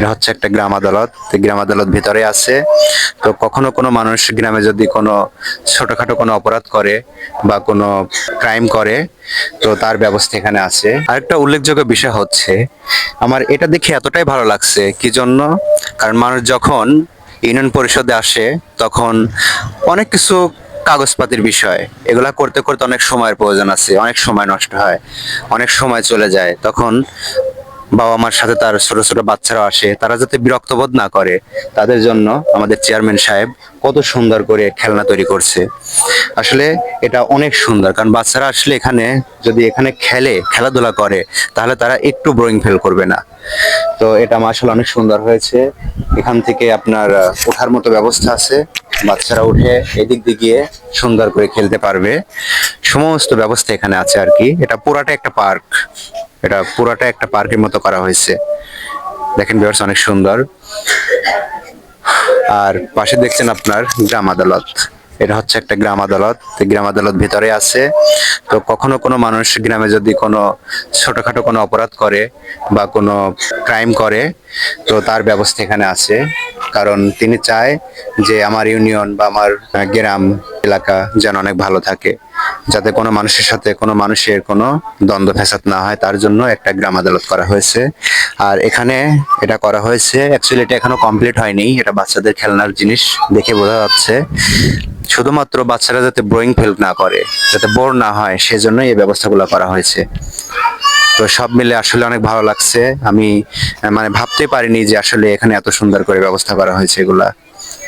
এটা হচ্ছে একটা গ্রাম আদালত। গ্রাম আদালত ভিতরে আছে। তো কখনো কোনো মানুষ গ্রামে যদি কোনো ছোটখাটো কোনো অপরাধ করে বা কোনো ক্রাইম করে, তো তার ব্যবস্থা এখানে আছে। আরেকটা উল্লেখযোগ্য বিষয় হচ্ছে, আমার এটা দেখে এতটাই ভালো লাগছে কি জন্য, কারণ মানুষ যখন ইউনিয়ন পরিষদে আসে তখন অনেক কিছু কাগজপাতির বিষয় এগুলা করতে করতে অনেক সময়ের প্রয়োজন আছে, অনেক সময় নষ্ট হয়, অনেক সময় চলে যায়। তখন বাবা মার সাথে তার ছোট ছোট বাচ্চারা আসে, তারা যাতে বিরক্ত বোধ না করে তাদের জন্য আমাদের চেয়ারম্যান সাহেব কত সুন্দর করে খেলনা তৈরি করছে। আসলে এটা অনেক সুন্দর, কারণ বাচ্চারা আসলে এখানে যদি এখানে খেলাধুলা করে তাহলে তারা একটু বোরিং ফিল করবে না। তো এটা মাশাআল্লাহ অনেক সুন্দর হয়েছে। এখান থেকে আপনার ওঠার মতো ব্যবস্থা আছে, বাচ্চারা উঠে এদিক দিয়ে গিয়ে সুন্দর করে খেলতে পারবে। সমস্ত ব্যবস্থা এখানে আছে আর কি। এটা পুরাটা একটা পার্ক, এটা পুরাটা একটা পার্কের মতো করা হয়েছে। দেখেন ভিউয়ার্স, অনেক সুন্দর। আর পাশে দেখছেন আপনার গ্রাম আদালত। এটা হচ্ছে একটা গ্রাম আদালত। গ্রাম আদালত ভিতরে আছে। তো কখনো কোনো মানুষ গ্রামে যদি কোনো ছোটখাটো কোনো অপরাধ করে বা কোনো ক্রাইম করে, তো তার ব্যবস্থা এখানে আছে। কারণ তিনি চায় যে আমার ইউনিয়ন বা আমার গ্রাম এলাকা যেন অনেক ভালো থাকে, যাতে কোনো মানুষের সাথে কোনো মানুষের কোনো দ্বন্দ্ব ফ্যাসাদ না হয়, তার জন্য একটা গ্রাম আদালত করা হয়েছে। আর এখানে এটা করা হয়েছে, অ্যাকচুয়ালি এটা এখনো কমপ্লিট হয়নি, এটা বাচ্চাদের খেলনার জিনিস দেখে বোঝা যাচ্ছে। শুধুমাত্র বাচ্চারা যাতে বোরিং ফিল না করে, যাতে বোর না হয়, সেজন্যই এই ব্যবস্থাগুলো করা হয়েছে। তো সব মিলে আসলে অনেক ভালো লাগছে। আমি মানে ভাবতে পারিনি যে আসলে এখানে এত সুন্দর করে ব্যবস্থা করা হয়েছে এগুলা।